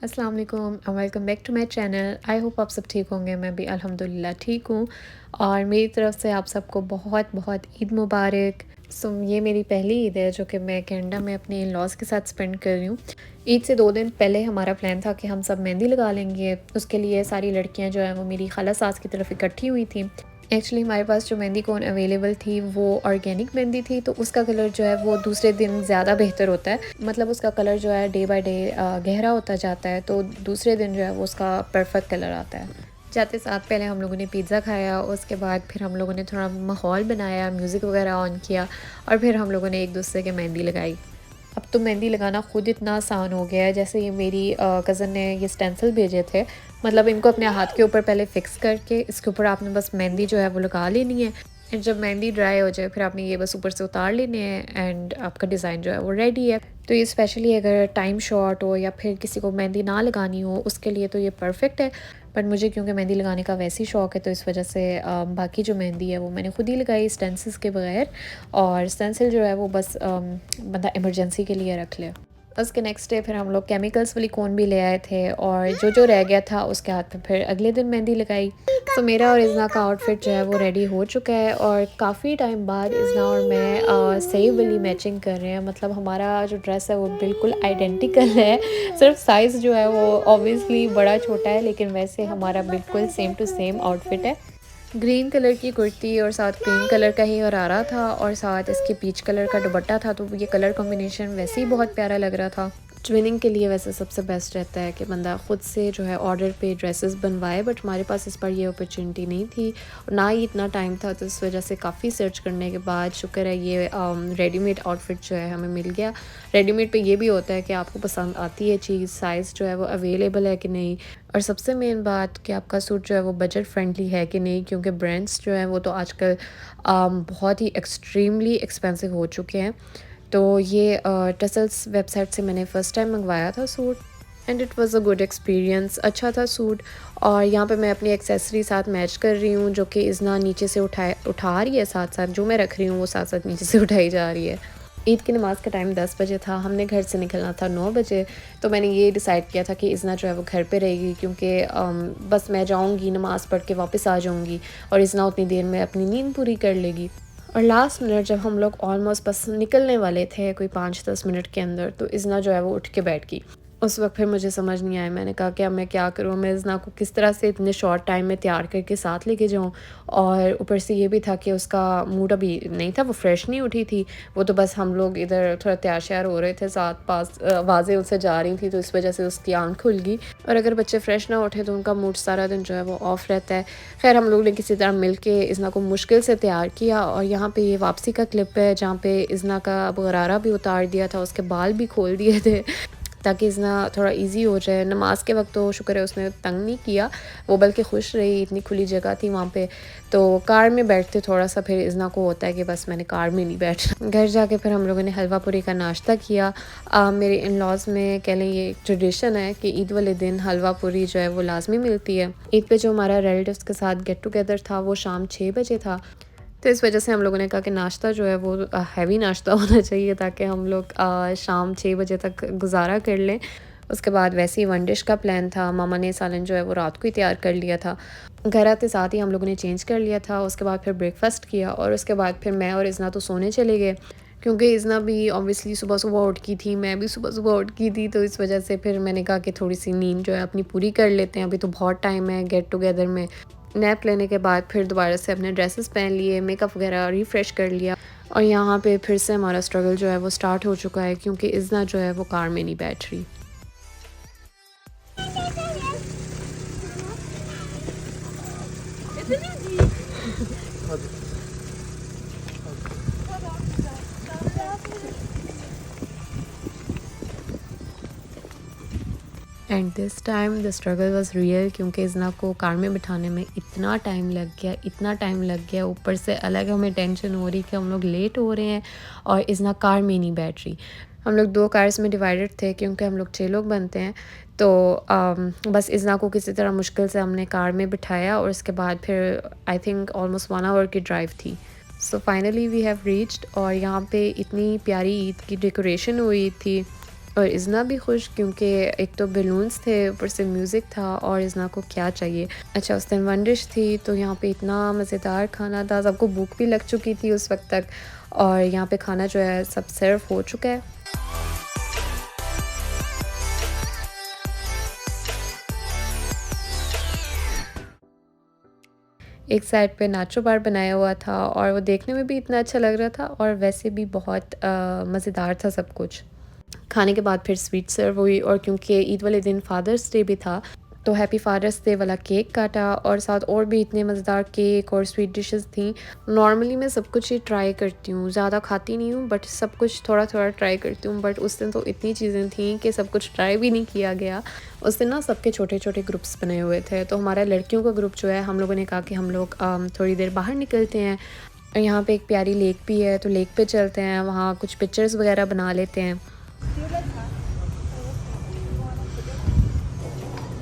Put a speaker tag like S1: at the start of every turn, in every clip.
S1: अस्सलाम वालेकुम and welcome back to my channel. I hope आप सब ठीक होंगे। मैं भी अल्हम्दुलिल्लाह ठीक हूँ और मेरी तरफ से आप सबको बहुत बहुत ईद मुबारक। ये मेरी पहली ईद है जो कि मैं कनाडा में अपने इन लॉज़ के साथ स्पेंड कर रही हूँ। ईद से 2 दिन पहले हमारा प्लान था कि हम सब मेहंदी लगा लेंगे। उसके लिए सारी लड़कियाँ जो हैं वो मेरी खाला सास की तरफ इकट्ठी हुई थी। एक्चुअली हमारे पास जो मेहंदी कोन अवेलेबल थी वो ऑर्गेनिक मेहंदी थी, तो उसका कलर जो है वो दूसरे दिन ज़्यादा बेहतर होता है। मतलब उसका कलर जो है डे बाय डे गहरा होता जाता है, तो दूसरे दिन जो है वो उसका परफेक्ट कलर आता है। जाते साथ पहले हम लोगों ने पिज़्ज़ा खाया, उसके बाद फिर हम लोगों ने थोड़ा माहौल बनाया, म्यूज़िक वगैरह ऑन किया और फिर हम लोगों ने एक दूसरे के मेहंदी लगाई। अब तो मेहंदी लगाना ख़ुद इतना आसान हो गया है। जैसे ये मेरी कज़न ने ये स्टेंसिल भेजे थे, मतलब इनको अपने हाथ के ऊपर पहले फ़िक्स करके इसके ऊपर आपने बस मेहंदी जो है वो लगा लेनी है। एंड जब मेहंदी ड्राई हो जाए फिर आपने ये बस ऊपर से उतार लेने हैं एंड आपका डिज़ाइन जो है वो रेडी है। तो ये स्पेशली अगर टाइम शॉर्ट हो या फिर किसी को मेहंदी ना लगानी हो उसके लिए तो ये परफ़ेक्ट है। बट मुझे क्योंकि मेहंदी लगाने का वैसे ही शौक़ है तो इस वजह से बाकी जो मेहंदी है वो मैंने खुद ही लगाई स्टेंसिल्स के बगैर। और स्टेंसिल जो है वो बस बंदा इमरजेंसी के लिए रख ले। उसके नेक्स्ट डे फिर हम लोग केमिकल्स वाली कोन भी ले आए थे और जो रह गया था उसके हाथ पे फिर अगले दिन मेहंदी लगाई। तो मेरा और इज़ना का आउटफिट जो है वो रेडी हो चुका है और काफ़ी टाइम बाद इज़ना और मैं सेम वाली मैचिंग कर रहे हैं। मतलब हमारा जो ड्रेस है वो बिल्कुल आइडेंटिकल है, सिर्फ साइज़ जो है वो ऑब्वियसली बड़ा छोटा है, लेकिन वैसे हमारा बिल्कुल सेम टू सेम आउटफिट है। ग्रीन कलर की कुर्ती और साथ क्रीम कलर का ही गरारा था और साथ इसके पीच कलर का दुपट्टा था, तो ये कलर कॉम्बिनेशन वैसे ही बहुत प्यारा लग रहा था। ट्विनिंग के लिए वैसे सबसे बेस्ट रहता है कि बंदा ख़ुद से जो है ऑर्डर पे ड्रेसेस बनवाए, बट हमारे पास इस बार ये अपॉर्चुनिटी नहीं थी और ना ही इतना टाइम था, तो इस वजह से काफ़ी सर्च करने के बाद शुक्र है ये रेडीमेड आउटफिट जो है हमें मिल गया। रेडीमेड पे ये भी होता है कि आपको पसंद आती है चीज़, साइज़ जो है वो अवेलेबल है कि नहीं, और सबसे मेन बात कि आपका सूट जो है वो बजट फ्रेंडली है कि नहीं, क्योंकि ब्रांड्स जो हैं वो तो आजकल बहुत ही एक्सट्रीमली एक्सपेंसिव हो चुके हैं। तो ये टसल्स वेबसाइट से मैंने फ़र्स्ट टाइम मंगवाया था suit and it was a good experience. अच्छा था सूट। और यहाँ पे मैं अपनी एक्सेसरी साथ मैच कर रही हूँ जो कि इज़ना नीचे से उठा रही है, साथ साथ जो मैं रख रही हूँ वो साथ साथ नीचे से उठाई जा रही है। ईद की नमाज़ का टाइम 10 बजे था, हमने घर से निकलना था 9 बजे। तो मैंने ये डिसाइड किया था कि इज़ना जो है वो घर पे रहेगी, क्योंकि बस मैं जाऊँगी नमाज़ पढ़ के वापस आ जाऊँगी और इज़ना उतनी देर में अपनी नींद पूरी कर लेगी। और लास्ट मिनट जब हम लोग ऑलमोस्ट बस निकलने वाले थे कोई 5-10 मिनट के अंदर, तो इज़ना जो है वो उठ के बैठ गई। उस वक़्त फिर मुझे समझ नहीं आया, मैंने कहा कि अब मैं क्या करूँ? मैं इज़ना को किस तरह से इतने शॉर्ट टाइम में तैयार करके साथ लेके जाऊँ? और ऊपर से ये भी था कि उसका मूड अभी नहीं था, वो फ्रेश नहीं उठी थी। वो तो बस हम लोग इधर थोड़ा तैयार-श्यार हो रहे थे, साथ पास आवाज़ें उससे जा रही थी, तो इस वजह से उसकी आँख खुल गई। और अगर बच्चे फ्रेश ना उठे तो उनका मूड सारा दिन जो है वो ऑफ रहता है। ख़ैर हम लोग ने किसी तरह मिल के इज़ना को मुश्किल से तैयार किया और यहाँ पे ये वापसी का क्लिप है जहाँ पे इज़ना का अब गरारा भी उतार दिया था, उसके बाल भी खोल दिए थे ताकि इज़ना थोड़ा इजी हो जाए। नमाज़ के वक्त तो शुक्र है उसने तंग नहीं किया, वो बल्कि खुश रही, इतनी खुली जगह थी वहाँ पे। तो कार में बैठते थोड़ा सा फिर इज़ना को होता है कि बस मैंने कार में नहीं बैठना। घर जाके फिर हम लोगों ने हलवा पूरी का नाश्ता किया। मेरे इन लॉज़ में कह लें ये ट्रेडिशन है कि ईद वाले दिन हलवा पूरी जो है वो लाजमी मिलती है। ईद पे जो हमारा रिलेटिव्स के साथ गेट टुगेदर था वो शाम 6 बजे था, तो इस वजह से हम लोगों ने कहा कि नाश्ता जो है वो हैवी नाश्ता होना चाहिए ताकि हम लोग शाम 6 बजे तक गुज़ारा कर लें। उसके बाद वैसे ही वन डिश का प्लान था, मामा ने सालन जो है वो रात को ही तैयार कर लिया था। घर आते साथ ही हम लोगों ने चेंज कर लिया था, उसके बाद फिर ब्रेकफ़ास्ट किया और उसके बाद फिर मैं और इज़ना तो सोने चले गए, क्योंकि इज़ना भी ऑब्वियसली सुबह-सुबह उठ की थी, मैं भी सुबह-सुबह उठ की थी, तो इस वजह से फिर मैंने कहा कि थोड़ी-सी नींद जो है अपनी पूरी कर लेते हैं, अभी तो बहुत टाइम है गेट टुगेदर में। नैप लेने के बाद फिर दोबारा से अपने ड्रेसेस पहन लिए, मेकअप वगैरह रिफ़्रेश कर लिया और यहाँ पे फिर से हमारा स्ट्रगल जो है वो स्टार्ट हो चुका है, क्योंकि इज़ना जो है वो कार में नहीं बैठ रही। And this time the struggle was real, क्योंकि इज़ना को कार में बिठाने में इतना टाइम लग गया, इतना टाइम लग गया, ऊपर से अलग हमें टेंशन हो रही कि हम लोग लेट हो रहे हैं और इज़ना कार में नहीं बैठ रही। हम लोग 2 कार्स में डिवाइडेड थे क्योंकि हम लोग 6 लोग बनते हैं। तो बस इज़ना को किसी तरह मुश्किल से हमने कार में बिठाया और उसके बाद फिर आई थिंक ऑलमोस्ट 1 आवर की ड्राइव थी। So finally we have reached और यहाँ पे इतनी प्यारी ईद की डेकोरेशन हुई थी। और इज़ना भी खुश, क्योंकि एक तो बलून्स थे, ऊपर से म्यूज़िक था और इज़ना को क्या चाहिए। अच्छा, उस दिन वन डिश थी, तो यहाँ पे इतना मज़ेदार खाना था, सबको भूख भी लग चुकी थी उस वक़्त तक, और यहाँ पे खाना जो है सब सर्व हो चुका है। एक साइड पे नाचो बार बनाया हुआ था और वो देखने में भी इतना अच्छा लग रहा था और वैसे भी बहुत मज़ेदार था सब कुछ। खाने के बाद फिर स्वीट सर्व हुई, और क्योंकि ईद वाले दिन फादर्स डे भी था, तो हैप्पी फादर्स डे वाला केक काटा, और साथ और भी इतने मज़ेदार केक और स्वीट डिशेस थी। नॉर्मली मैं सब कुछ ही ट्राई करती हूँ, ज़्यादा खाती नहीं हूँ, बट सब कुछ थोड़ा-थोड़ा ट्राई करती हूँ। बट उस दिन तो इतनी चीज़ें थी कि सब कुछ ट्राई भी नहीं किया गया। उस दिन ना सबके छोटे-छोटे ग्रुप्स बने हुए थे, तो हमारा लड़कियों का ग्रुप जो है, हम लोगों ने कहा कि हम लोग थोड़ी देर बाहर निकलते हैं, और यहाँ पे एक प्यारी लेक भी है, तो लेक पे चलते हैं, वहाँ कुछ पिक्चर्स वगैरह बना लेते हैं।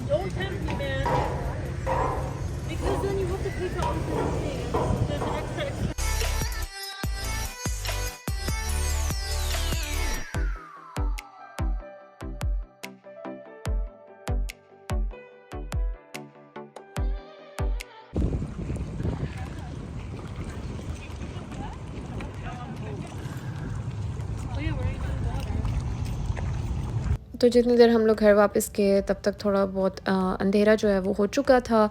S2: Don't tempt me, man. Because then you have to pay for all the things. There's an extra. Oh yeah, we're even water.
S1: तो जितनी देर हम लोग घर वापस गए, तब तक थोड़ा बहुत अंधेरा जो है वो हो चुका था,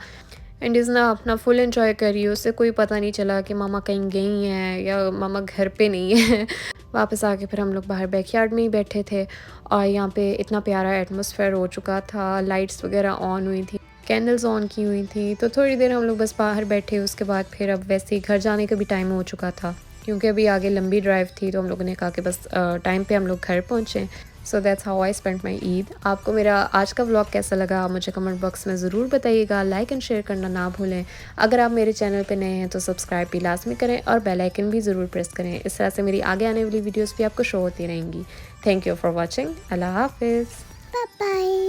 S1: एंड इज़ना अपना फुल एंजॉय कर रही है। उससे कोई पता नहीं चला कि मामा कहीं गई हैं या मामा घर पे नहीं है। वापस आके फिर हम लोग बाहर बैकयार्ड में ही बैठे थे, और यहाँ पे इतना प्यारा एटमॉस्फेयर हो चुका था, लाइट्स वगैरह ऑन हुई थी, कैंडल्स ऑन की हुई थी। तो थोड़ी देर हम लोग बस बाहर बैठे, उसके बाद फिर अब वैसे ही घर जाने का भी टाइम हो चुका था, क्योंकि अभी आगे लंबी ड्राइव थी, तो हम लोगों ने कहा कि बस टाइम पे हम लोग घर पहुँचें। So that's how I spend my Eid. आपको मेरा आज का व्लॉग कैसा लगा मुझे कमेंट बॉक्स में ज़रूर बताइएगा। लाइक एंड शेयर करना ना भूलें। अगर आप मेरे चैनल पे नए हैं तो सब्सक्राइब भी लाजमी करें, और बेल आइकन भी ज़रूर प्रेस करें। इस तरह से मेरी आगे आने वाली वीडियोस भी आपको शो होती रहेंगी। Thank you for watching. अल्लाह हाफिज़।
S3: Bye bye.